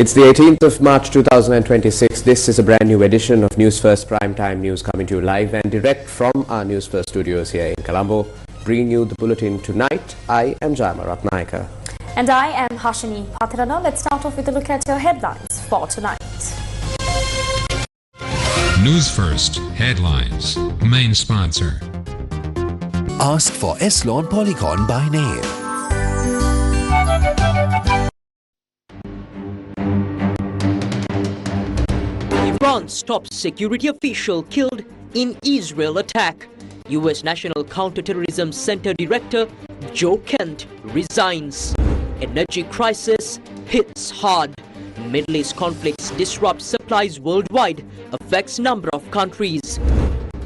It's the 18th of March 2026. This is a brand new edition of Newsfirst Primetime News coming to you live and direct from our Newsfirst studios here in Colombo. Bringing you the bulletin tonight, I am Jaima Ratnayaka. And I am Hashini Patharana. Let's start off with a look at your headlines for tonight. Newsfirst Headlines. Main sponsor. Ask for S-Lawn Polygon by name. Iran's top security official killed in Israel attack. U.S. National Counterterrorism Center Director Joe Kent resigns. Energy crisis hits hard. Middle East conflicts disrupt supplies worldwide, affects number of countries.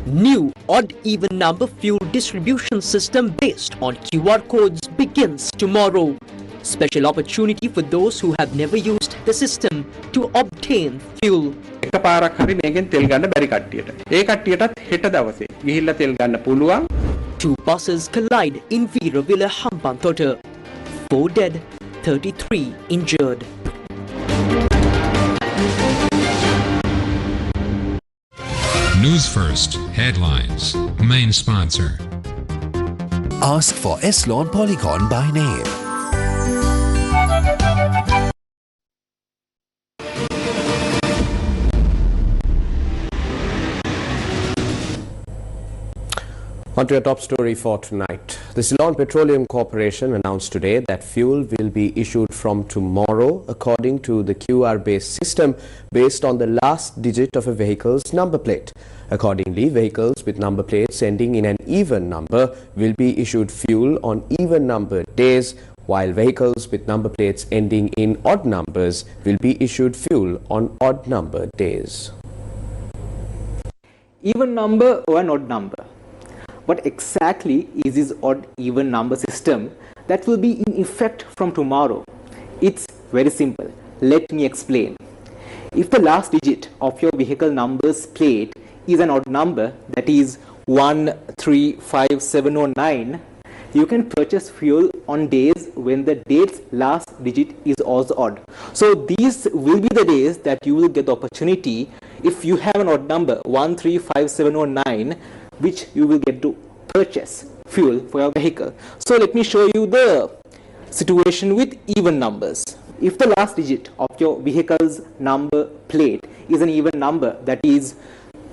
New odd-even number fuel distribution system based on QR codes begins tomorrow. Special opportunity for those who have never used the system to obtain fuel. එකපාරක් හරි මේකෙන් තෙල් ගන්න බැරි කට්ටියට. ඒ කට්ටියටත් හෙට දවසේ ගිහිල්ලා තෙල් ගන්න පුළුවන්. Two buses collide in Veeravilla Hambantota. 4 dead, 33 injured. Newsfirst Headlines. Main sponsor. Ask for S-Lawn Polygon by name. On to your top story for tonight. The Ceylon Petroleum Corporation announced today that fuel will be issued from tomorrow according to the QR-based system based on the last digit of a vehicle's number plate. Accordingly, vehicles with number plates ending in an even number will be issued fuel on even numbered days, while vehicles with number plates ending in odd numbers will be issued fuel on odd numbered days. Even number or an odd number? What exactly is this odd-even number system that will be in effect from tomorrow? It's very simple. Let me explain. If the last digit of your vehicle number's plate is an odd number, that is 1, 3, 5, 7 or 9, you can purchase fuel on days when the date's last digit is also odd. So these will be the days that you will get the opportunity if you have an odd number 1, 3, 5, 7 or 9, which you will get to purchase fuel for your vehicle. So let me show you the situation with even numbers. If the last digit of your vehicle's number plate is an even number, that is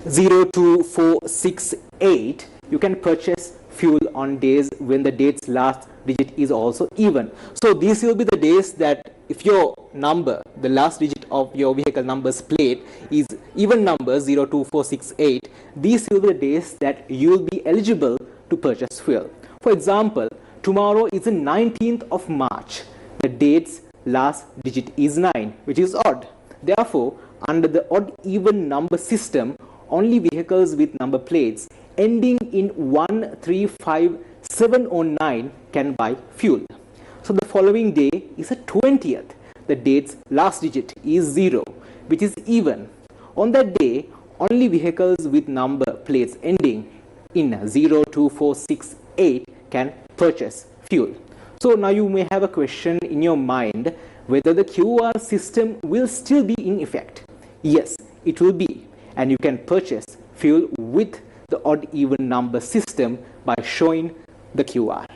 02468, you can purchase fuel on days when the date's last digit is also even. So these will be the days that if your number, the last digit of your vehicle number's plate is even number 02468, these will be the days that you will be eligible to purchase fuel. For example, tomorrow is the 19th of March. The date's last digit is 9, which is odd. Therefore, under the odd-even number system, only vehicles with number plates ending in 1, 3, 5, 7 or 9 can buy fuel. So the following day is the 20th. The date's last digit is 0, which is even. On that day, only vehicles with number plates ending in 02468 can purchase fuel. So now you may have a question in your mind whether the QR system will still be in effect. Yes, it will be, and you can purchase fuel with the odd-even number system by showing the QR.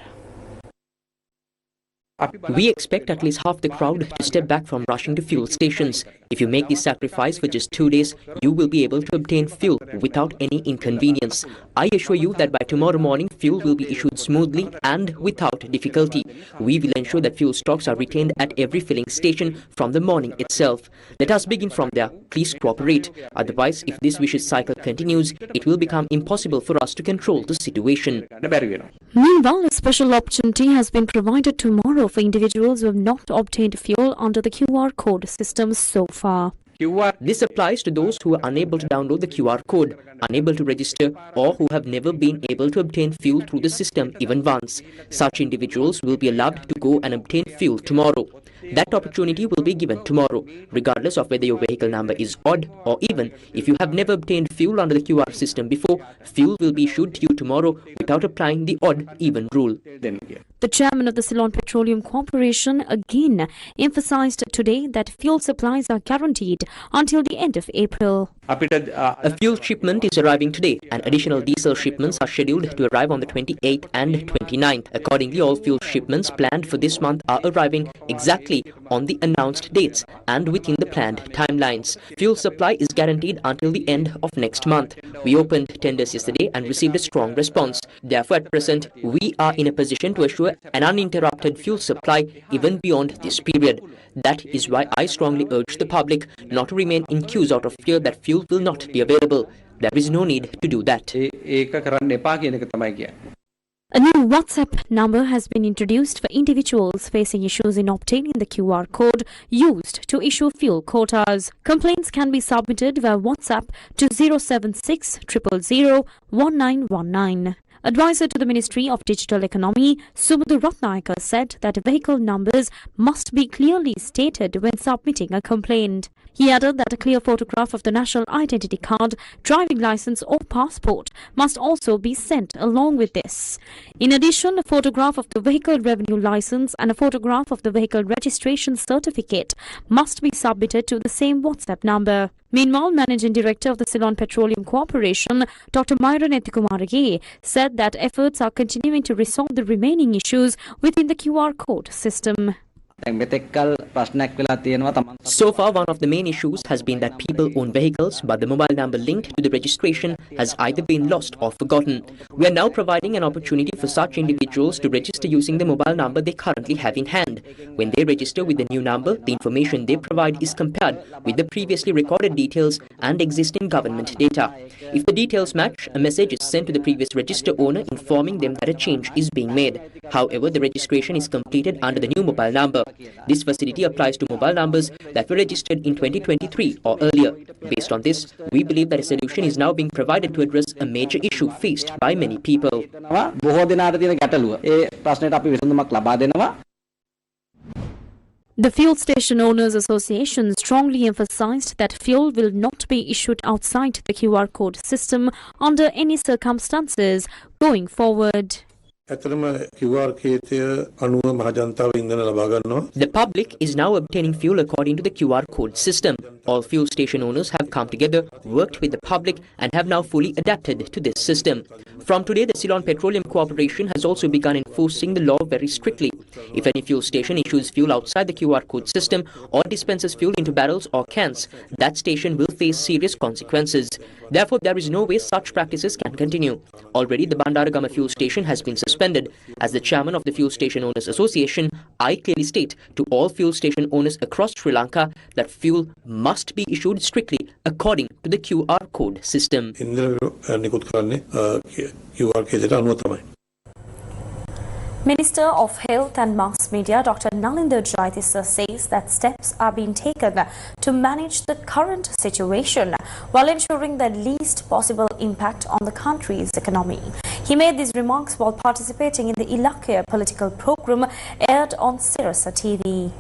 We expect at least half the crowd to step back from rushing to fuel stations. If you make this sacrifice for just 2 days, you will be able to obtain fuel without any inconvenience. I assure you that by tomorrow morning, fuel will be issued smoothly and without difficulty. We will ensure that fuel stocks are retained at every filling station from the morning itself. Let us begin from there. Please cooperate. Otherwise, if this vicious cycle continues, it will become impossible for us to control the situation. Meanwhile, a special opportunity has been provided tomorrow for individuals who have not obtained fuel under the QR code system so far. This applies to those who are unable to download the QR code, unable to register, or who have never been able to obtain fuel through the system even once. Such individuals will be allowed to go and obtain fuel tomorrow. That opportunity will be given tomorrow, regardless of whether your vehicle number is odd or even. If you have never obtained fuel under the QR system before, fuel will be issued to you tomorrow without applying the odd-even rule. The chairman of the Ceylon Petroleum Petroleum Corporation again emphasized today that fuel supplies are guaranteed until the end of April. A fuel shipment is arriving today, and additional diesel shipments are scheduled to arrive on the 28th and 29th. Accordingly, all fuel shipments planned for this month are arriving exactly on the announced dates and within the planned timelines. Fuel supply is guaranteed until the end of next month. We opened tenders yesterday and received a strong response. Therefore, at present, we are in a position to assure an uninterrupted fuel supply even beyond this period. That is why I strongly urge the public not to remain in queues out of fear that fuel will not be available. There is no need to do that. A new WhatsApp number has been introduced for individuals facing issues in obtaining the QR code used to issue fuel quotas. Complaints can be submitted via WhatsApp to 076 000 1919. Advisor to the Ministry of Digital Economy, Sumudhu Ratnayaka, said that vehicle numbers must be clearly stated when submitting a complaint. He added that a clear photograph of the national identity card, driving license or passport must also be sent along with this. In addition, a photograph of the vehicle revenue license and a photograph of the vehicle registration certificate must be submitted to the same WhatsApp number. Meanwhile, Managing Director of the Ceylon Petroleum Corporation, Dr. Myron Ethikumarage, said that efforts are continuing to resolve the remaining issues within the QR code system. So far, one of the main issues has been that people own vehicles, but the mobile number linked to the registration has either been lost or forgotten. We are now providing an opportunity for such individuals to register using the mobile number they currently have in hand. When they register with the new number, the information they provide is compared with the previously recorded details and existing government data. If the details match, a message is sent to the previous register owner informing them that a change is being made. However, the registration is completed under the new mobile number. This facility applies to mobile numbers that were registered in 2023 or earlier. Based on this, we believe that a solution is now being provided to address a major issue faced by many people. The Fuel Station Owners Association strongly emphasized that fuel will not be issued outside the QR code system under any circumstances going forward. The public is now obtaining fuel according to the QR code system. All fuel station owners have come together, worked with the public and have now fully adapted to this system. From today, the Ceylon Petroleum Corporation has also begun enforcing the law very strictly. If any fuel station issues fuel outside the QR code system or dispenses fuel into barrels or cans, that station will face serious consequences. Therefore, there is no way such practices can continue. Already, the Bandaragama fuel station has been suspended. As the chairman of the Fuel Station Owners Association, I clearly state to all fuel station owners across Sri Lanka that fuel must be issued strictly according to the QR code system. Minister of Health and Mass Media, Dr. Nalinder Jayatissa, says that steps are being taken to manage the current situation while ensuring the least possible impact on the country's economy. He made these remarks while participating in the Ilakya political program aired on Sirasa TV.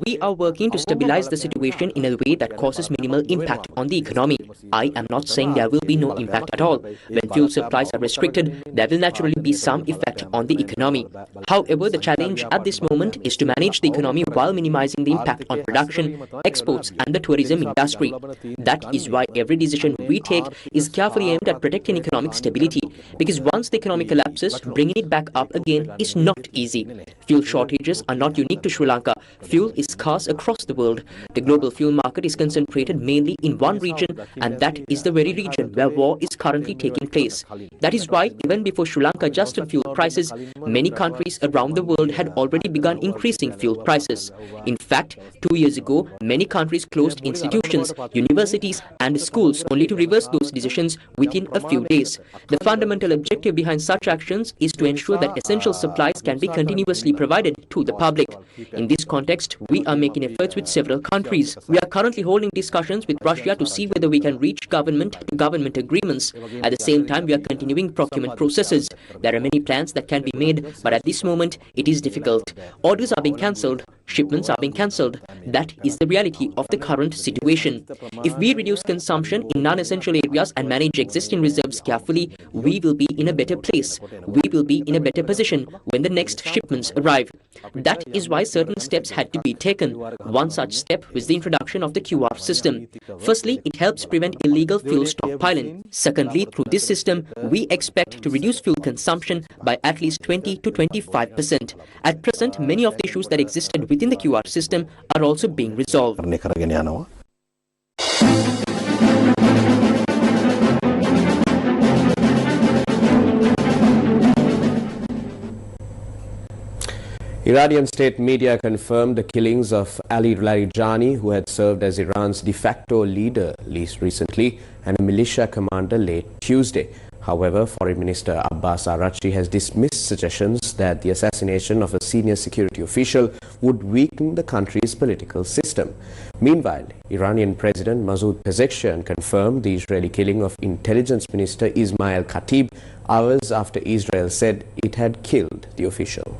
We are working to stabilize the situation in a way that causes minimal impact on the economy. I am not saying there will be no impact at all. When fuel supplies are restricted, there will naturally be some effect on the economy. However, the challenge at this moment is to manage the economy while minimizing the impact on production, exports and the tourism industry. That is why every decision we take is carefully aimed at protecting economic stability, because once the economy collapses, bringing it back up again is not easy. Fuel shortages are not unique to Sri Lanka. Fuel is scarce across the world. The global fuel market is concentrated mainly in one region, and that is the very region where war is currently taking place. That is why even before Sri Lanka adjusted fuel prices, many countries around the world had already begun increasing fuel prices. In fact, 2 years ago, many countries closed institutions, universities and schools only to reverse those decisions within a few days. The fundamental objective behind such actions is to ensure that essential supplies can be continuously provided to the public. In this context, we are making efforts with several countries. We are currently holding discussions with Russia to see whether we can reach government-to-government agreements. At the same time, we are continuing procurement processes. There are many plans that can be made, but at this moment, it is difficult. Orders are being cancelled, shipments are being cancelled. That is the reality of the current situation. If we reduce consumption in non-essential areas and manage existing reserves carefully, we will be in a better place. We will be in a better position when the next shipments arrive. That is why certain steps had to be taken. One such step was the introduction of the QR system. Firstly, it helps prevent illegal fuel stockpiling. Secondly, through this system, we expect to reduce fuel consumption by at least 20 to 25%. At present, many of the issues that existed within the QR system are also being resolved. Iranian state media confirmed the killings of Ali Larijani, who had served as Iran's de facto leader least recently, and a militia commander late Tuesday. However, Foreign Minister Abbas Araghchi has dismissed suggestions that the assassination of a senior security official would weaken the country's political system. Meanwhile, Iranian President Masoud Pezeshkian confirmed the Israeli killing of Intelligence Minister Ismail Khatib hours after Israel said it had killed the official.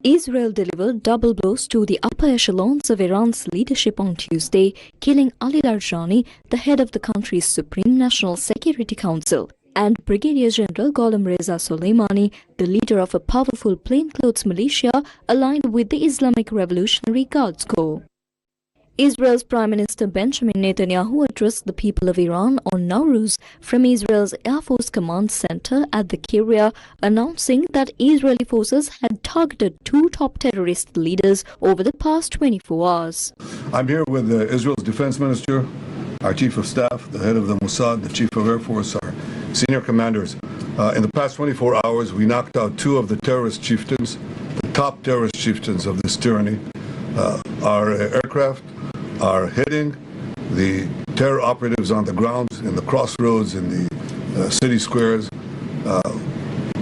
Israel delivered double blows to the upper echelons of Iran's leadership on Tuesday, killing Ali Larijani, the head of the country's Supreme National Security Council, and Brigadier General Gholam Reza Soleimani, the leader of a powerful plainclothes militia aligned with the Islamic Revolutionary Guards Corps. Israel's Prime Minister Benjamin Netanyahu addressed the people of Iran on Nowruz from Israel's Air Force Command Center at the Kiryat, announcing that Israeli forces had targeted two top terrorist leaders over the past 24 hours. I'm here with Israel's Defense Minister, our Chief of Staff, the head of the Mossad, the Chief of Air Force, our senior commanders. In the past 24 hours, we knocked out two of the terrorist chieftains, the top terrorist chieftains of this tyranny. Our aircraft are hitting the terror operatives on the ground, in the crossroads, in the city squares.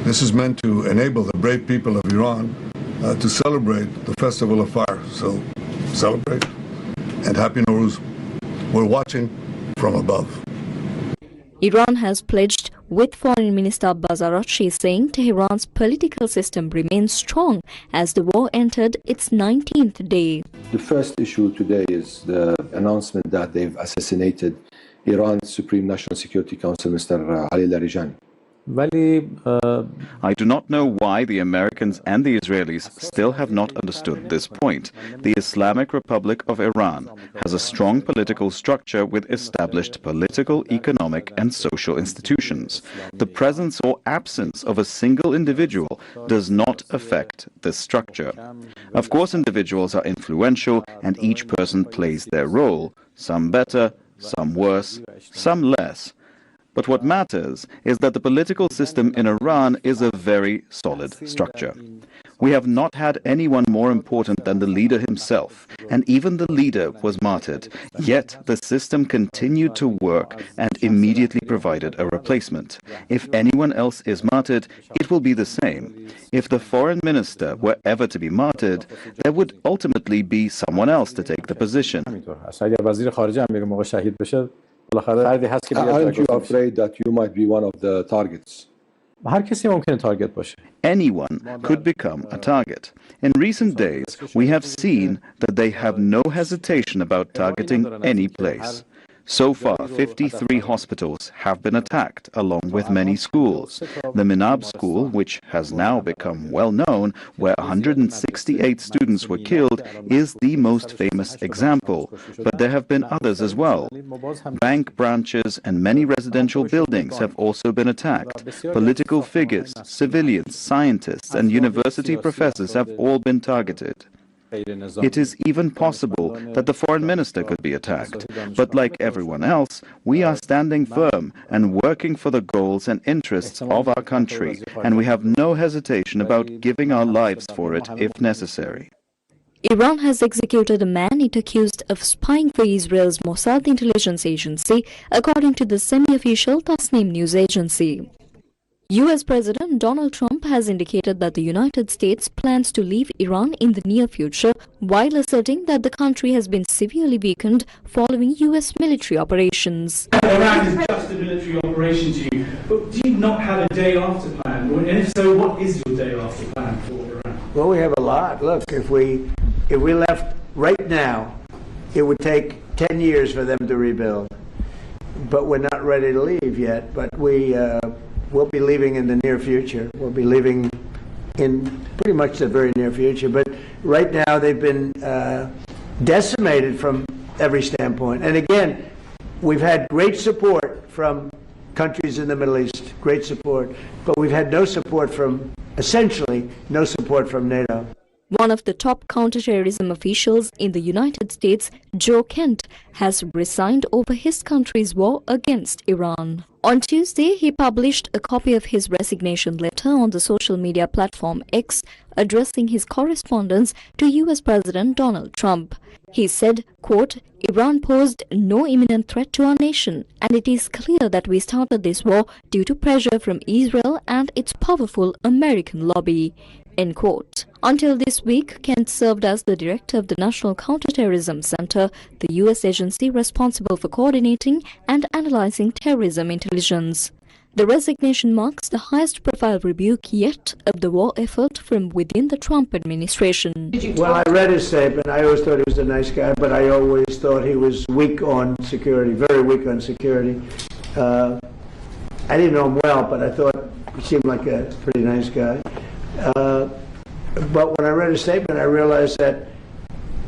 This is meant to enable the brave people of Iran to celebrate the Festival of Fire. So celebrate and Happy Nowruz. We're watching from above. Iran has pledged, with Foreign Minister Abbas Araghchi saying Tehran's political system remains strong as the war entered its 19th day. The first issue today is the announcement that they've assassinated Iran's Supreme National Security Council, Mr. Ali Larijani. I do not know why the Americans and the Israelis still have not understood this point. The Islamic Republic of Iran has a strong political structure with established political, economic, and social institutions. The presence or absence of a single individual does not affect this structure. Of course, individuals are influential and each person plays their role, some better, some worse, some less. But what matters is that the political system in Iran is a very solid structure. We have not had anyone more important than the leader himself, and even the leader was martyred. Yet the system continued to work and immediately provided a replacement. If anyone else is martyred, it will be the same. If the foreign minister were ever to be martyred, there would ultimately be someone else to take the position. Aren't you afraid that you might be one of the targets? Anyone could become a target. In recent days, we have seen that they have no hesitation about targeting any place. So far, 53 hospitals have been attacked, along with many schools. The Minab school, which has now become well known, where 168 students were killed, is the most famous example. But there have been others as well. Bank branches and many residential buildings have also been attacked. Political figures, civilians, scientists, and university professors have all been targeted. It is even possible that the foreign minister could be attacked. But like everyone else, we are standing firm and working for the goals and interests of our country, and we have no hesitation about giving our lives for it if necessary. Iran has executed a man it accused of spying for Israel's Mossad intelligence agency, according to the semi-official Tasnim news agency. U.S. President Donald Trump has indicated that the United States plans to leave Iran in the near future, while asserting that the country has been severely weakened following U.S. military operations. Iran is just a military operation to you, but do you not have a day after plan? And if so, what is your day after plan for Iran? Well, we have a lot. Look, if we left right now, it would take 10 years for them to rebuild. But we're not ready to leave yet. But we'll be leaving in the near future. We'll be leaving in pretty much the very near future. But right now, they've been decimated from every standpoint. And again, we've had great support from countries in the Middle East, great support. But we've had no support from, essentially, no support from NATO. One of the top counterterrorism officials in the United States, Joe Kent, has resigned over his country's war against Iran. On Tuesday, he published a copy of his resignation letter on the social media platform X, addressing his correspondence to US President Donald Trump. He said, quote, "Iran posed no imminent threat to our nation, and it is clear that we started this war due to pressure from Israel and its powerful American lobby." End quote. Until this week, Kent served as the director of the National Counterterrorism Center, the U.S. agency responsible for coordinating and analyzing terrorism intelligence. The resignation marks the highest-profile rebuke yet of the war effort from within the Trump administration. Well, I read his statement. I always thought he was a nice guy, but I always thought he was weak on security, very weak on security. I didn't know him well, but I thought he seemed like a pretty nice guy. But when I read his statement, I realized that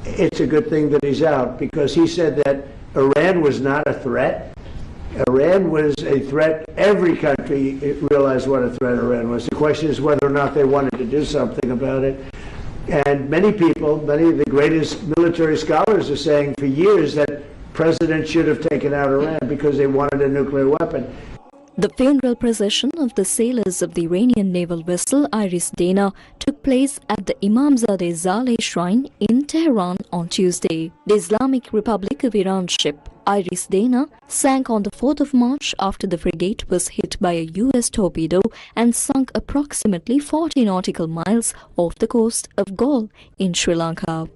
it's a good thing that he's out, because he said that Iran was not a threat. Iran was a threat. Every country realized what a threat Iran was. The question is whether or not they wanted to do something about it. And many people, many of the greatest military scholars are saying for years that presidents should have taken out Iran because they wanted a nuclear weapon. The funeral procession of the sailors of the Iranian naval vessel Iris Dana took place at the Imamzadeh Zaleh shrine in Tehran on Tuesday. The Islamic Republic of Iran ship Iris Dana sank on the 4th of March after the frigate was hit by a U.S. torpedo and sunk approximately 40 nautical miles off the coast of Galle in Sri Lanka.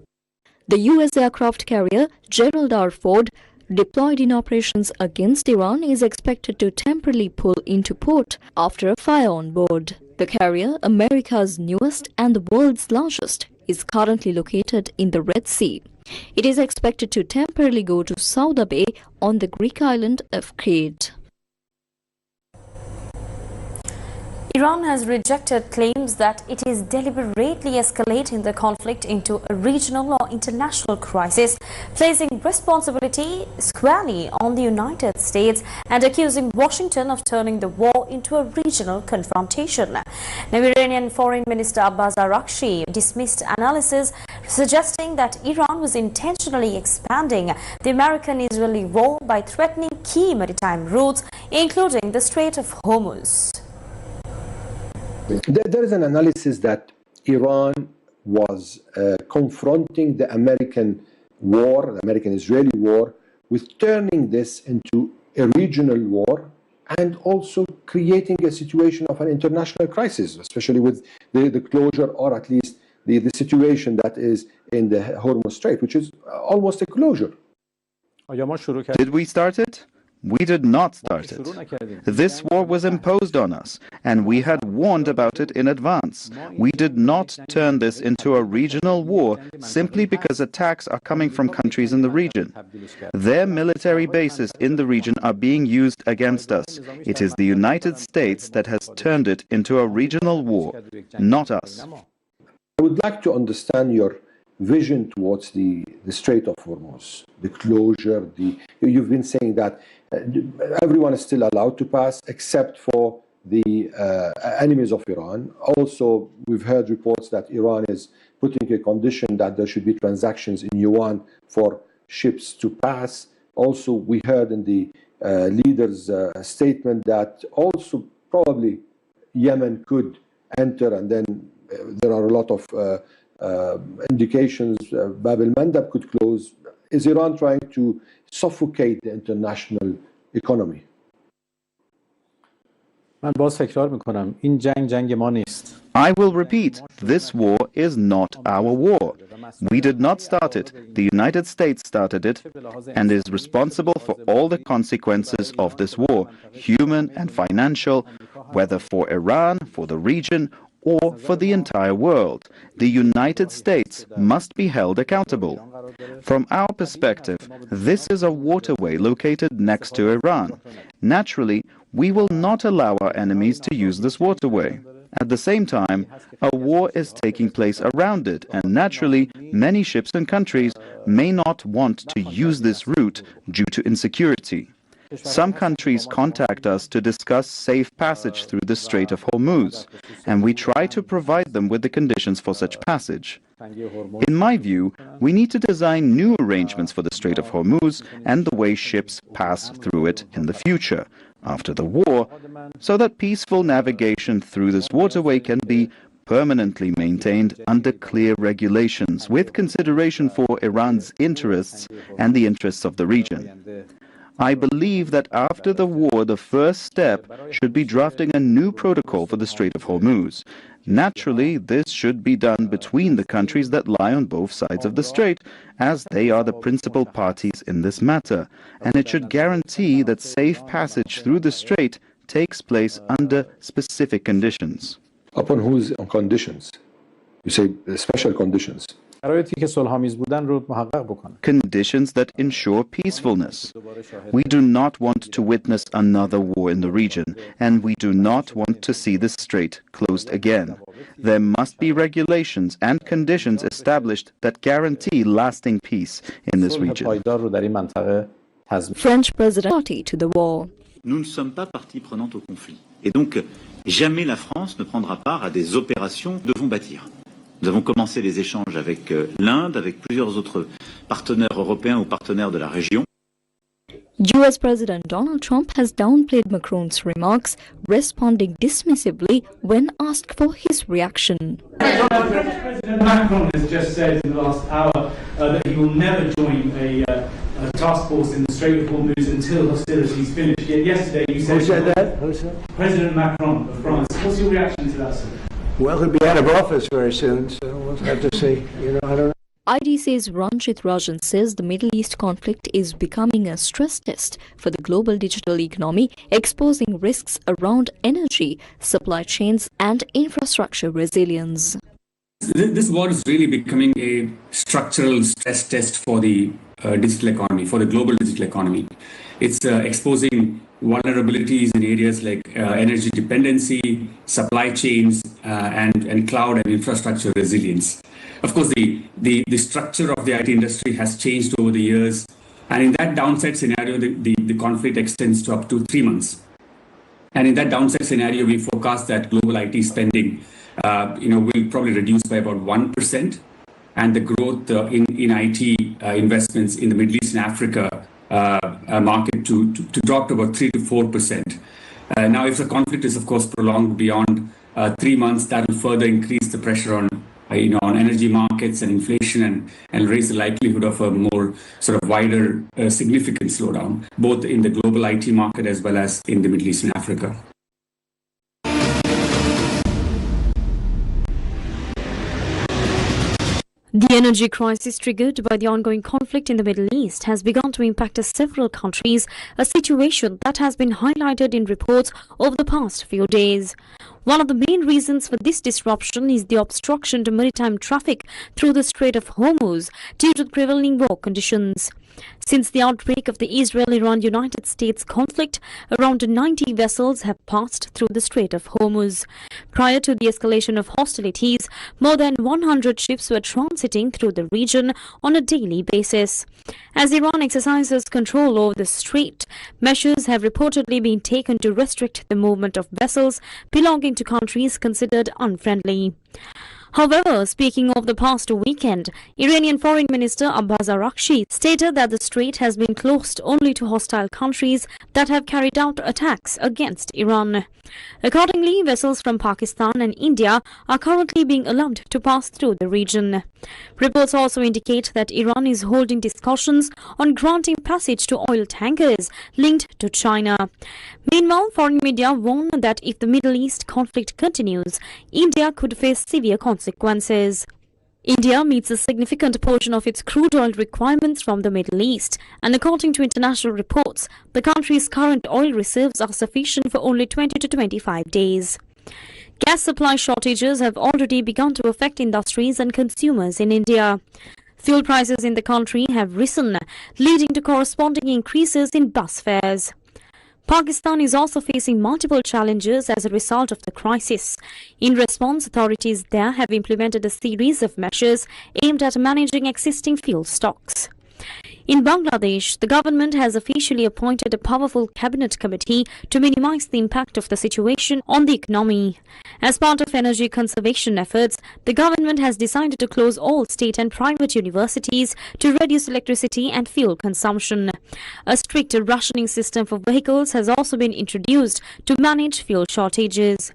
The U.S. aircraft carrier Gerald R. Ford, deployed in operations against Iran, is expected to temporarily pull into port after a fire on board. The carrier, America's newest and the world's largest, is currently located in the Red Sea. It is expected to temporarily go to Sauda Bay on the Greek island of Crete. Iran has rejected claims that it is deliberately escalating the conflict into a regional or international crisis, placing responsibility squarely on the United States and accusing Washington of turning the war into a regional confrontation. Now, Iranian Foreign Minister Abbas Araghchi dismissed analysis suggesting that Iran was intentionally expanding the American-Israeli war by threatening key maritime routes, including the Strait of Hormuz. There is an analysis that Iran was confronting the American war, the American-Israeli war, with turning this into a regional war and also creating a situation of an international crisis, especially with the closure, or at least the situation that is in the Hormuz Strait, which is almost a closure. Did we start it? We did not start it. This war was imposed on us, and we had warned about it in advance. We did not turn this into a regional war simply because attacks are coming from countries in the region. Their military bases in the region are being used against us. It is the United States that has turned it into a regional war, not us. I would like to understand your vision towards the Strait of Hormuz, the closure. You've been saying that everyone is still allowed to pass except for the enemies of Iran. Also, we've heard reports that Iran is putting a condition that there should be transactions in yuan for ships to pass. Also, we heard in the leader's statement that also probably Yemen could enter, and then there are a lot of indications Bab el-Mandab could close. Is Iran trying to suffocate the international economy? من باز تکرار میکنم این جنگ ما نیست. I will repeat, this war is not our war. We did not start it. The United States started it and is responsible for all the consequences of this war, human and financial, whether for Iran, for the region, or for the entire world. The United States must be held accountable. From our perspective, this is a waterway located next to Iran. Naturally, we will not allow our enemies to use this waterway. At the same time, a war is taking place around it, and naturally, many ships and countries may not want to use this route due to insecurity. Some countries contact us to discuss safe passage through the Strait of Hormuz, and we try to provide them with the conditions for such passage. In my view, we need to design new arrangements for the Strait of Hormuz and the way ships pass through it in the future, after the war, so that peaceful navigation through this waterway can be permanently maintained under clear regulations, with consideration for Iran's interests and the interests of the region. I believe that after the war, the first step should be drafting a new protocol for the Strait of Hormuz. Naturally, this should be done between the countries that lie on both sides of the strait, as they are the principal parties in this matter, and it should guarantee that safe passage through the strait takes place under specific conditions. Upon whose conditions? You say special conditions. Conditions that ensure peacefulness. We do not want to witness another war in the region, and we do not want to see the strait closed again. There must be regulations and conditions established that guarantee lasting peace in this region. French president party to the war. Nous ne sommes pas partie prenante au conflit. Et donc, jamais la France ne prendra part à des opérations que nous devons bâtir. Nous avons commencé les échanges avec l'Inde, avec plusieurs autres partenaires européens ou partenaires de la région. US President Donald Trump has downplayed Macron's remarks, responding dismissively when asked for his reaction. President Macron has just said in the last hour that he will never join a task force in the Strait of Hormuz until hostilities finish. Yet yesterday you said... Who said that? Who said? President Macron of France. What's your reaction to that, sir? Well, he'll be out of office very soon, so we'll have to see. I don't know. IDC's Ranjit Rajan says the Middle East conflict is becoming a stress test for the global digital economy, exposing risks around energy, supply chains, and infrastructure resilience. This war is really becoming a structural stress test for the digital economy, for the global digital economy. It's exposing vulnerabilities in areas like energy dependency, supply chains, and cloud and infrastructure resilience. Of course, the structure of the IT industry has changed over the years, and in that downside scenario, the conflict extends to up to 3 months. And in that downside scenario, we forecast that global IT spending, will probably reduce by about 1%, and the growth in IT investments in the Middle East and Africa market to drop to about 3 to 4%. Now, if the conflict is, of course, prolonged beyond 3 months, that will further increase the pressure on energy markets and inflation, and raise the likelihood of a more sort of wider, significant slowdown, both in the global IT market as well as in the Middle East and Africa. The energy crisis triggered by the ongoing conflict in the Middle East has begun to impact several countries, a situation that has been highlighted in reports over the past few days. One of the main reasons for this disruption is the obstruction to maritime traffic through the Strait of Hormuz due to the prevailing war conditions. Since the outbreak of the Israel-Iran-United States conflict, around 90 vessels have passed through the Strait of Hormuz. Prior to the escalation of hostilities, more than 100 ships were transiting through the region on a daily basis. As Iran exercises control over the strait, measures have reportedly been taken to restrict the movement of vessels belonging to countries considered unfriendly. However, speaking of the past weekend, Iranian Foreign Minister Abbas Araghchi stated that the strait has been closed only to hostile countries that have carried out attacks against Iran. Accordingly, vessels from Pakistan and India are currently being allowed to pass through the region. Reports also indicate that Iran is holding discussions on granting passage to oil tankers linked to China. Meanwhile, foreign media warn that if the Middle East conflict continues, India could face severe consequences. India meets a significant portion of its crude oil requirements from the Middle East, and according to international reports, the country's current oil reserves are sufficient for only 20 to 25 days. Gas supply shortages have already begun to affect industries and consumers in India. Fuel prices in the country have risen, leading to corresponding increases in bus fares. Pakistan is also facing multiple challenges as a result of the crisis. In response, authorities there have implemented a series of measures aimed at managing existing fuel stocks. In Bangladesh, the government has officially appointed a powerful cabinet committee to minimize the impact of the situation on the economy. As part of energy conservation efforts, the government has decided to close all state and private universities to reduce electricity and fuel consumption. A strict rationing system for vehicles has also been introduced to manage fuel shortages.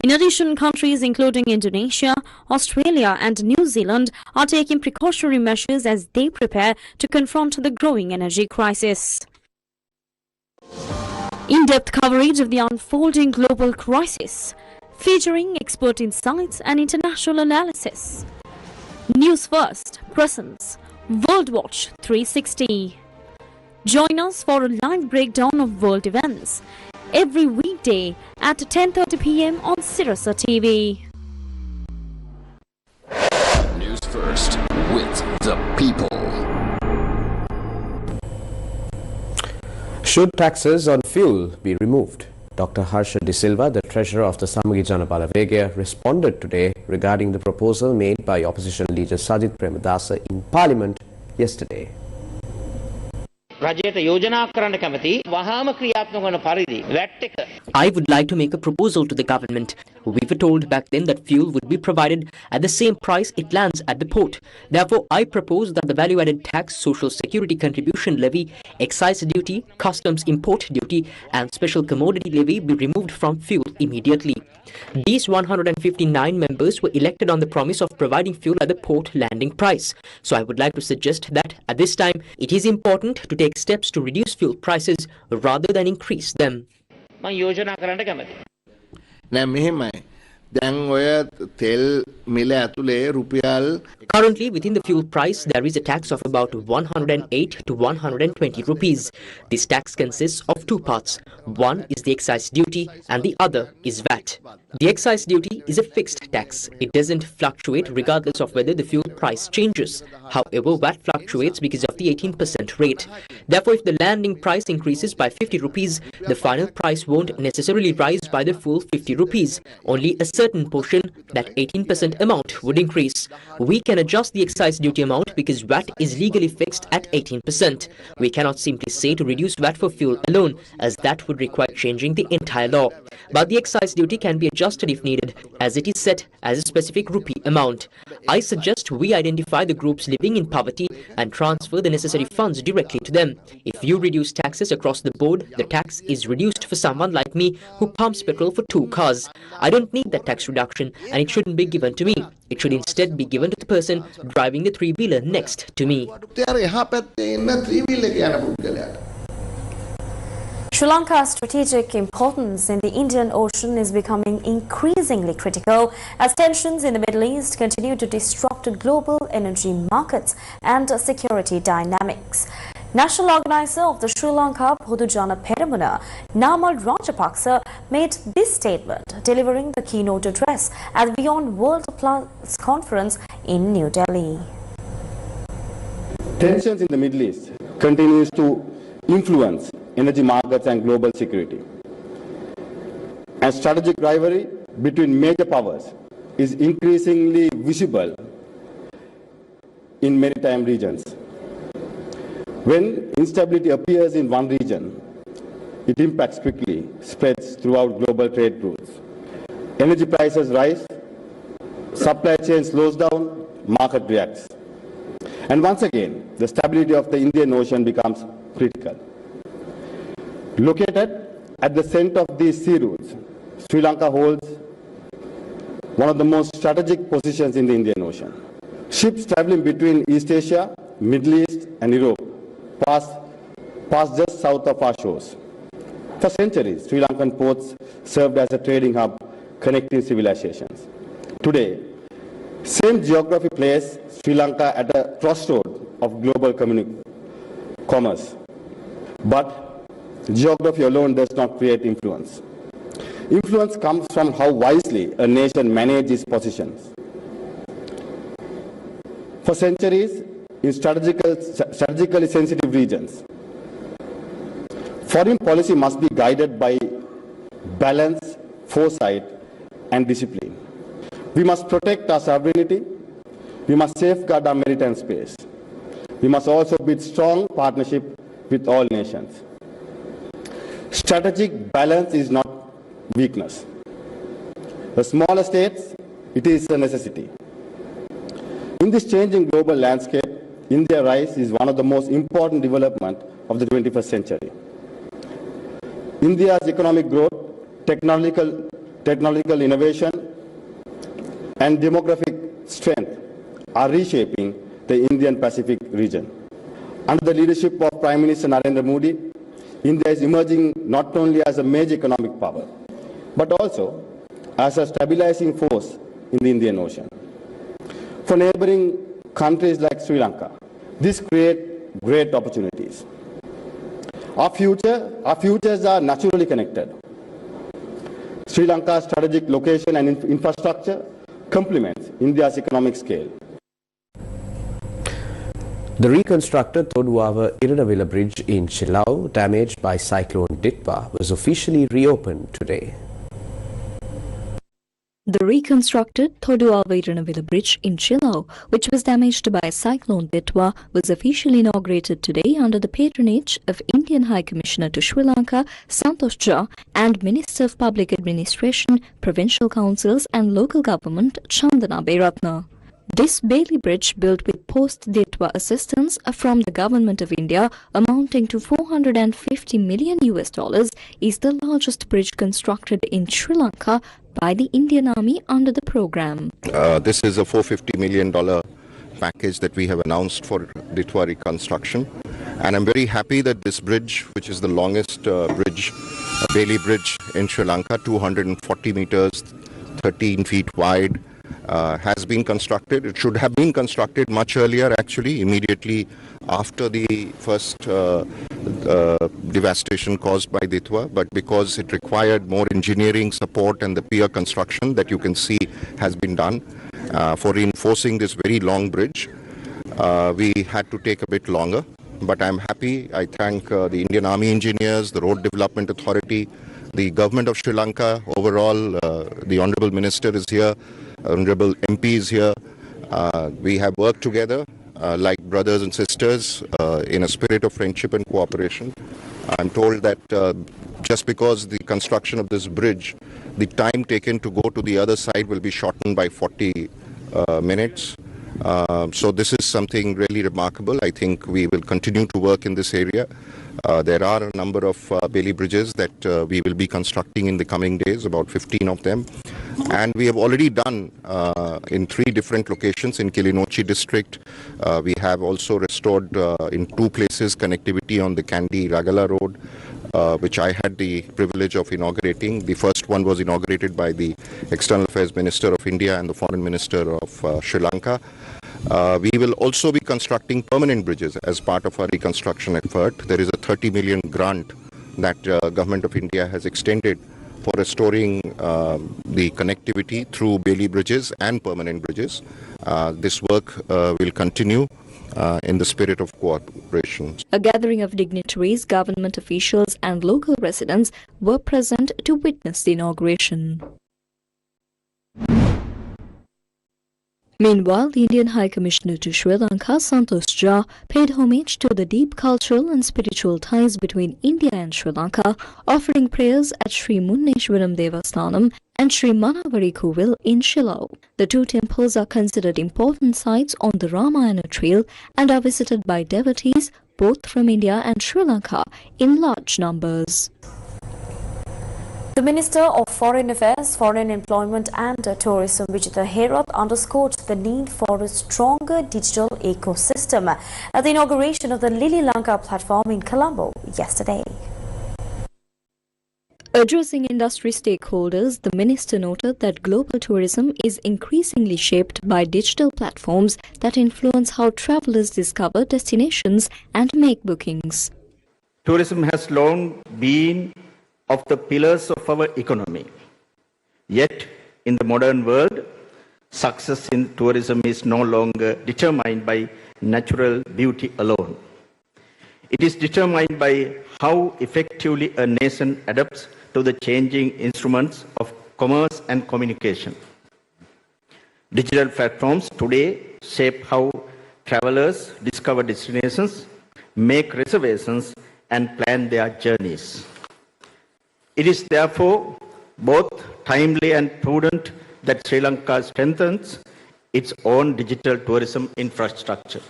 In addition, countries including Indonesia, Australia and New Zealand are taking precautionary measures as they prepare to confront the growing energy crisis. In-depth coverage of the unfolding global crisis, featuring expert insights and international analysis. Newsfirst presents World Watch 360. Join us for a live breakdown of world events every weekday at 10:30 p.m. on Sirasa TV. News First with the people. Should taxes on fuel be removed? Dr. Harsha De Silva, the treasurer of the Samagi Janapala Vegaya, responded today regarding the proposal made by opposition leader Sajid Premadasa in Parliament yesterday. I would like to make a proposal to the government. We were told back then that fuel would be provided at the same price it lands at the port. Therefore, I propose that the value-added tax, social security contribution levy, excise duty, customs import duty and special commodity levy be removed from fuel immediately. These 159 members were elected on the promise of providing fuel at the port landing price. So I would like to suggest that at this time, it is important to take steps to reduce fuel prices rather than increase them. Currently, within the fuel price, there is a tax of about 108 to 120 rupees. This tax consists of two parts. One is the excise duty and the other is VAT. The excise duty is a fixed tax. It doesn't fluctuate regardless of whether the fuel price changes. However, VAT fluctuates because of the 18% rate. Therefore, if the landing price increases by 50 rupees, the final price won't necessarily rise by the full 50 rupees. Only a certain portion, that 18% amount, would increase. We can adjust the excise duty amount because VAT is legally fixed at 18%. We cannot simply say to reduce VAT for fuel alone, as that would require changing the entire law. But the excise duty can be adjusted if needed, as it is set as a specific rupee amount. I suggest we identify the groups living in poverty and transfer the necessary funds directly to them. If you reduce taxes across the board, the tax is reduced for someone like me who pumps petrol for 2 cars. I don't need that tax reduction, and it shouldn't be given to me. It should instead be given to the person driving the 3-wheeler next to me. Sri Lanka's strategic importance in the Indian Ocean is becoming increasingly critical as tensions in the Middle East continue to disrupt global energy markets and security dynamics. National organizer of the Sri Lanka Podujana Peramuna, Namal Rajapaksa, made this statement, delivering the keynote address at the Beyond World Plus conference in New Delhi. Tensions in the Middle East continues to influence energy markets and global security. And strategic rivalry between major powers is increasingly visible in maritime regions. When instability appears in one region, it impacts quickly, spreads throughout global trade routes. Energy prices rise, supply chain slows down, market reacts. And once again, the stability of the Indian Ocean becomes critical. Located at the center of these sea routes, Sri Lanka holds one of the most strategic positions in the Indian Ocean. Ships traveling between East Asia, Middle East and Europe pass just south of our shores. For centuries, Sri Lankan ports served as a trading hub connecting civilizations. Today, same geography places Sri Lanka at a crossroad of global commerce. But geography alone does not create influence. Influence comes from how wisely a nation manages its positions. For centuries, in strategically sensitive regions, foreign policy must be guided by balance, foresight, and discipline. We must protect our sovereignty. We must safeguard our maritime space. We must also build strong partnership with all nations. Strategic balance is not weakness. For smaller states, it is a necessity. In this changing global landscape, India's rise is one of the most important developments of the 21st century. India's economic growth, technological innovation, and demographic strength are reshaping the Indian Pacific region. Under the leadership of Prime Minister Narendra Modi, India is emerging not only as a major economic power, but also as a stabilizing force in the Indian Ocean. For neighboring countries like Sri Lanka, this creates great opportunities. Our futures are naturally connected. Sri Lanka's strategic location and infrastructure complements India's economic scale. The reconstructed Thoduava Iranavila Bridge in Chilau, damaged by cyclone Ditwa, was officially reopened today. The reconstructed Thoduava Iranavila Bridge in Chilau, which was damaged by cyclone Ditwa, was officially inaugurated today under the patronage of Indian High Commissioner to Sri Lanka, Santosh Jha, and Minister of Public Administration, Provincial Councils and Local Government, Chandana Beiratna. This Bailey Bridge, built with post-Ditwa assistance from the Government of India, amounting to $450 million, is the largest bridge constructed in Sri Lanka by the Indian Army under the program. This is a $450 million package that we have announced for Ditwa reconstruction. And I'm very happy that this bridge, which is the longest bridge, Bailey Bridge in Sri Lanka, 240 meters, 13 feet wide, has been constructed. It should have been constructed much earlier, actually, immediately after the first devastation caused by Ditwa, but because it required more engineering support and the pier construction that you can see has been done for reinforcing this very long bridge, we had to take a bit longer. But I'm happy. I thank the Indian Army engineers, the Road Development Authority, the government of Sri Lanka overall. The Honorable Minister is here, Honorable MP is here. We have worked together like brothers and sisters in a spirit of friendship and cooperation. I'm told that just because the construction of this bridge, the time taken to go to the other side will be shortened by 40 minutes. So this is something really remarkable. I think we will continue to work in this area. There are a number of Bailey bridges that we will be constructing in the coming days, about 15 of them. And we have already done in 3 different locations in Kilinochchi district. We have also restored in 2 places connectivity on the Kandy-Ragala road, which I had the privilege of inaugurating. The first one was inaugurated by the External Affairs Minister of India and the Foreign Minister of Sri Lanka. We will also be constructing permanent bridges as part of our reconstruction effort. There is a 30 million grant that Government of India has extended for restoring the connectivity through Bailey bridges and permanent bridges. This work will continue in the spirit of cooperation. A gathering of dignitaries, government officials and local residents were present to witness the inauguration. Meanwhile, the Indian High Commissioner to Sri Lanka, Santosh Jha, paid homage to the deep cultural and spiritual ties between India and Sri Lanka, offering prayers at Sri Munneshwaram Devasthanam and Sri Manavari Kovil in Chilau. The 2 temples are considered important sites on the Ramayana trail and are visited by devotees both from India and Sri Lanka in large numbers. The Minister of Foreign Affairs, Foreign Employment and Tourism, Vijitha Herath, underscored the need for a stronger digital ecosystem at the inauguration of the Lili Lanka platform in Colombo yesterday. Addressing industry stakeholders, the minister noted that global tourism is increasingly shaped by digital platforms that influence how travelers discover destinations and make bookings. Tourism has long been of the pillars of our economy. Yet, in the modern world, success in tourism is no longer determined by natural beauty alone. It is determined by how effectively a nation adapts to the changing instruments of commerce and communication. Digital platforms today shape how travelers discover destinations, make reservations, and plan their journeys. It is therefore both timely and prudent that Sri Lanka strengthens its own digital tourism infrastructure.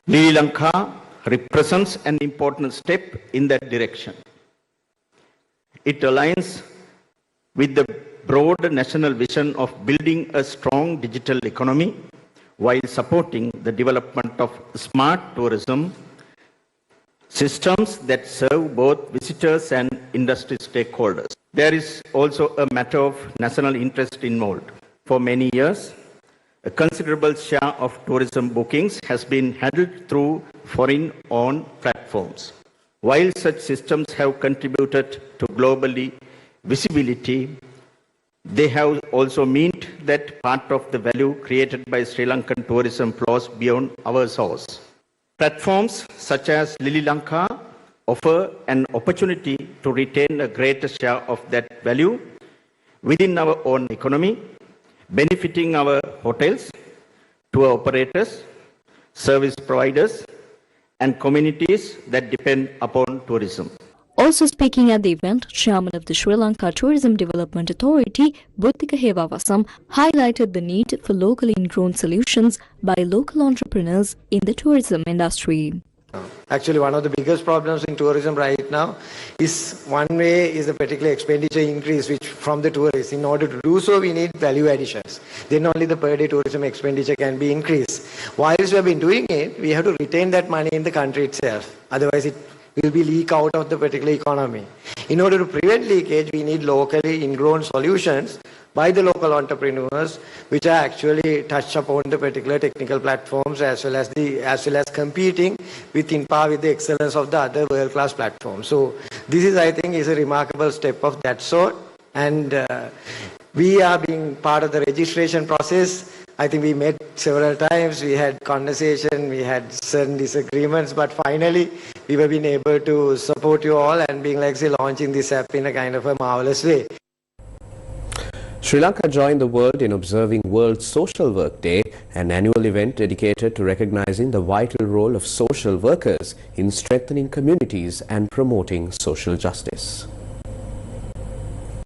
Sri Lanka represents an important step in that direction. It aligns with the broad national vision of building a strong digital economy while supporting the development of smart tourism systems that serve both visitors and industry stakeholders. There is also a matter of national interest involved. For many years, a considerable share of tourism bookings has been handled through foreign-owned platforms. While such systems have contributed to globally visibility, they have also meant that part of the value created by Sri Lankan tourism flows beyond our source. Platforms such as Lili Lanka offer an opportunity to retain a greater share of that value within our own economy, benefiting our hotels, tour operators, service providers, and communities that depend upon tourism. Also speaking at the event, Chairman of the Sri Lanka Tourism Development Authority, Buddhika Hewawasam, highlighted the need for locally ingrown solutions by local entrepreneurs in the tourism industry. Actually, one of the biggest problems in tourism right now is one way is the particular expenditure increase which from the tourists. In order to do so, we need value additions. Then only the per day tourism expenditure can be increased. Whilst we have been doing it, we have to retain that money in the country itself. Otherwise, it will be leak out of the particular economy. In order to prevent leakage, we need locally ingrown solutions by the local entrepreneurs, which are actually touched upon the particular technical platforms as well as competing in par with the excellence of the other world-class platforms. So this is, I think, is a remarkable step of that sort, and we are being part of the registration process. I think we met several times, we had conversation, we had certain disagreements, but finally we have been able to support you all and being like, say, launching this app in a kind of a marvelous way. Sri Lanka joined the world in observing World Social Work Day, an annual event dedicated to recognizing the vital role of social workers in strengthening communities and promoting social justice.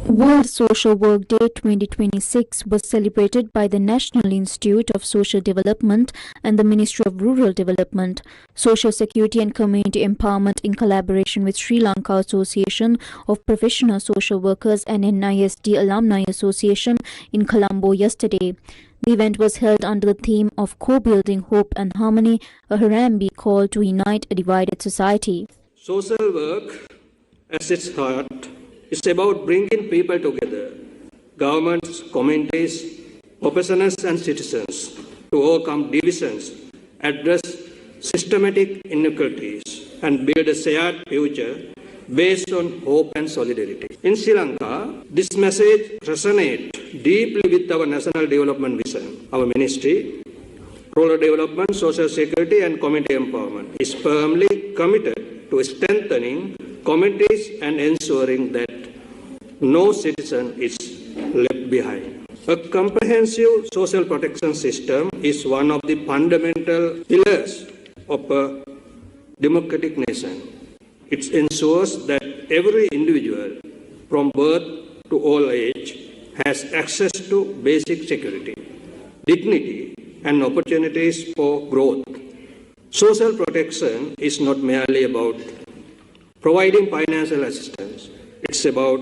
World Social Work Day 2026 was celebrated by the National Institute of Social Development and the Ministry of Rural Development, Social Security and Community Empowerment in collaboration with Sri Lanka Association of Professional Social Workers and NISD Alumni Association in Colombo yesterday. The event was held under the theme of Co-Building Hope and Harmony, a Harambee call to unite a divided society. Social work, at its heart, is about bringing people together, governments, communities, professionals and citizens, to overcome divisions, address systematic inequalities, and build a shared future based on hope and solidarity. In Sri Lanka, this message resonates deeply with our national development vision. Our ministry, Rural Development, Social Security and Community Empowerment, is firmly committed to strengthening communities and ensuring that no citizen is left behind. A comprehensive social protection system is one of the fundamental pillars of a democratic nation. It ensures that every individual from birth to old age has access to basic security, dignity, and opportunities for growth. Social protection is not merely about providing financial assistance. It's about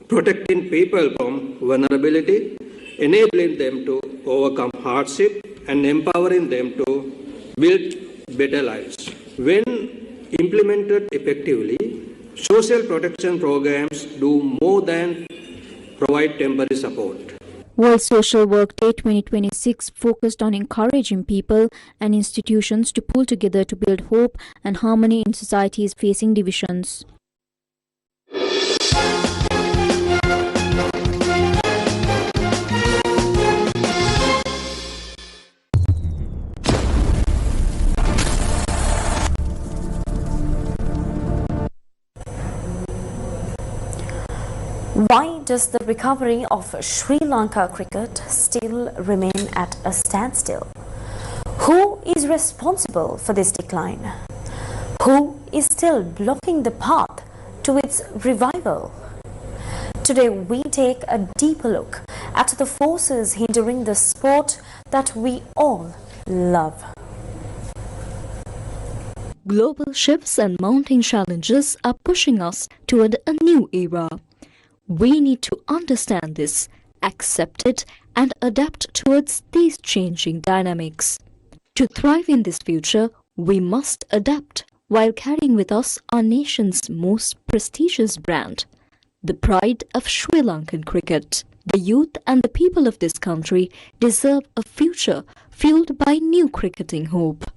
protecting people from vulnerability, enabling them to overcome hardship, and empowering them to build better lives. When implemented effectively, social protection programs do more than provide temporary support. World Social Work Day 2026 focused on encouraging people and institutions to pull together to build hope and harmony in societies facing divisions. Why does the recovery of Sri Lanka cricket still remain at a standstill? Who is responsible for this decline? Who is still blocking the path to its revival? Today we take a deeper look at the forces hindering the sport that we all love. Global shifts and mounting challenges are pushing us toward a new era. We need to understand this, accept it, and adapt towards these changing dynamics. To thrive in this future, we must adapt while carrying with us our nation's most prestigious brand, the pride of Sri Lankan cricket. The youth and the people of this country deserve a future fueled by new cricketing hope.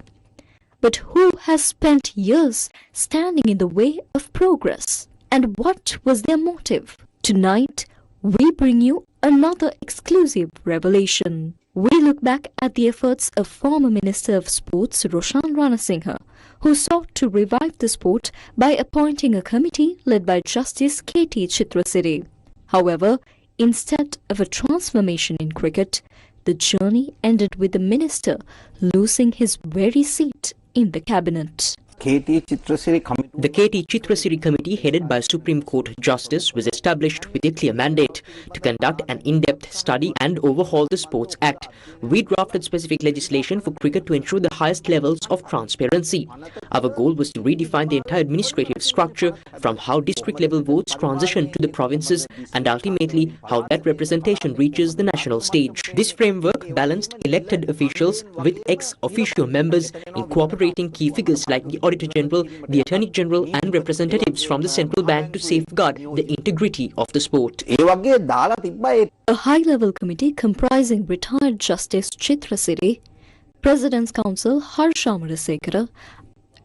But who has spent years standing in the way of progress? And what was their motive? Tonight, we bring you another exclusive revelation. We look back at the efforts of former Minister of Sports Roshan Ranasinghe, who sought to revive the sport by appointing a committee led by Justice K.T. Chitrasiri. However, instead of a transformation in cricket, the journey ended with the minister losing his very seat in the cabinet. The KT Chitrasiri Committee, headed by Supreme Court Justice, was established with a clear mandate to conduct an in-depth study and overhaul the Sports Act. We drafted specific legislation for cricket to ensure the highest levels of transparency. Our goal was to redefine the entire administrative structure, from how district-level votes transition to the provinces and ultimately how that representation reaches the national stage. This framework balanced elected officials with ex-officio members, incorporating key figures like the Auditor General, the Attorney General and representatives from the central bank to safeguard the integrity of the sport. A high-level committee comprising retired Justice Chitrasiri, President's Counsel Harsha Murasekara,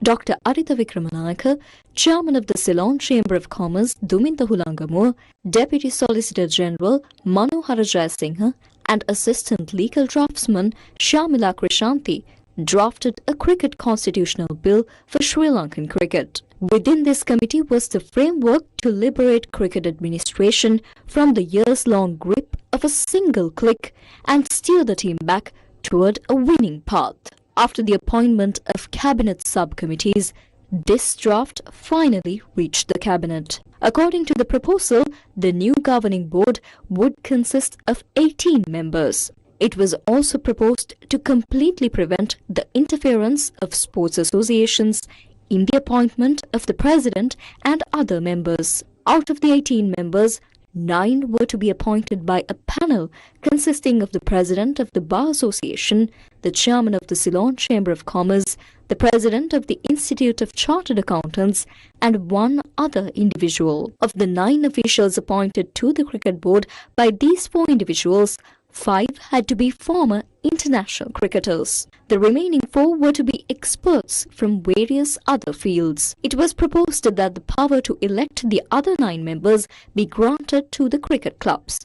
Dr. Arita Vikramanayaka, Chairman of the Ceylon Chamber of Commerce Duminda Hulangamur, Deputy Solicitor General Manohara Jayasinghe and Assistant Legal Draftsman Shamila Krishanti drafted a cricket constitutional bill for Sri Lankan cricket. Within this committee was the framework to liberate cricket administration from the years-long grip of a single click and steer the team back toward a winning path. After the appointment of cabinet subcommittees, this draft finally reached the cabinet. According to the proposal, the new governing board would consist of 18 members. It was also proposed to completely prevent the interference of sports associations in the appointment of the president and other members. Out of the 18 members, 9 were to be appointed by a panel consisting of the president of the Bar Association, the chairman of the Ceylon Chamber of Commerce, the president of the Institute of Chartered Accountants, and one other individual. Of the 9 officials appointed to the cricket board by these 4 individuals, 5 had to be former international cricketers. The remaining 4 were to be experts from various other fields. It was proposed that the power to elect the other 9 members be granted to the cricket clubs.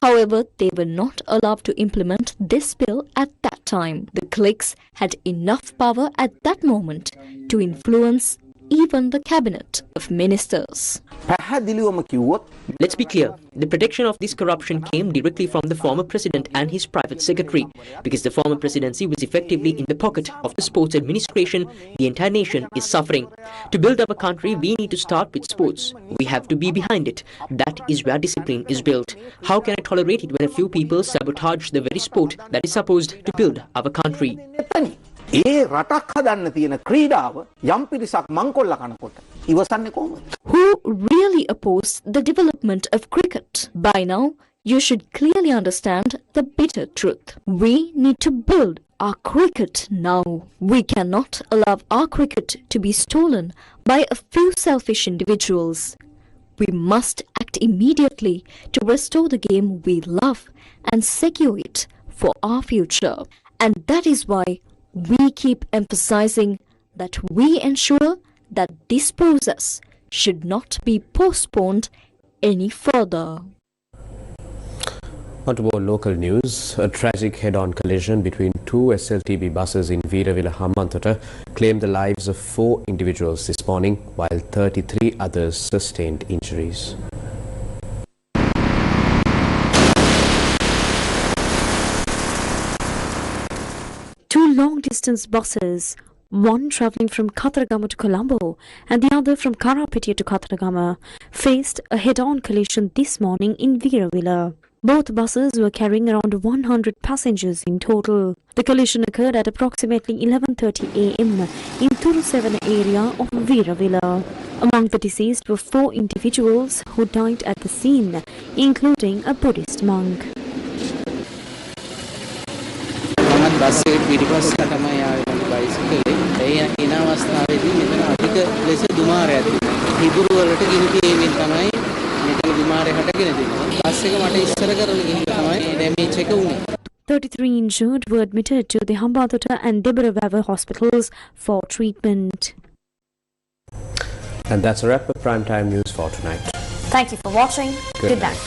However, they were not allowed to implement this bill at that time. The cliques had enough power at that moment to influence even the cabinet of ministers. Let's be clear, the protection of this corruption came directly from the former president and his private secretary. Because the former presidency was effectively in the pocket of the sports administration, the entire nation is suffering. To build up a country, we need to start with sports. We have to be behind it. That is where discipline is built. How can I tolerate it when a few people sabotage the very sport that is supposed to build our country? ඒ රටක් හදන්න තියෙන ක්‍රීඩාව යම් පිරිසක් මංකොල්ල කනකොට ඉවසන්නේ කොහොමද? Who really opposed the development of cricket? By now, you should clearly understand the bitter truth. We need to build our cricket now. We cannot allow our cricket to be stolen by a few selfish individuals. We must act immediately to restore the game we love and secure it for our future. And that is why we keep emphasizing that we ensure that this process should not be postponed any further. On to more local news. A tragic head-on collision between 2 SLTB buses in Veeravilla Hammantota claimed the lives of 4 individuals this morning, while 33 others sustained injuries. distance buses, one travelling from Katharagama to Colombo and the other from Karapitiya to Katharagama, faced a head-on collision this morning in Veeravilla. Both buses were carrying around 100 passengers in total. The collision occurred at approximately 11:30 a.m. in Thurusevana area of Veeravilla. Among the deceased were 4 individuals who died at the scene, including a Buddhist monk. Damage 33 injured were admitted to the Hambantota and Debarabava hospitals for treatment. And that's a wrap of Primetime News for tonight. Thank you for watching. Good night.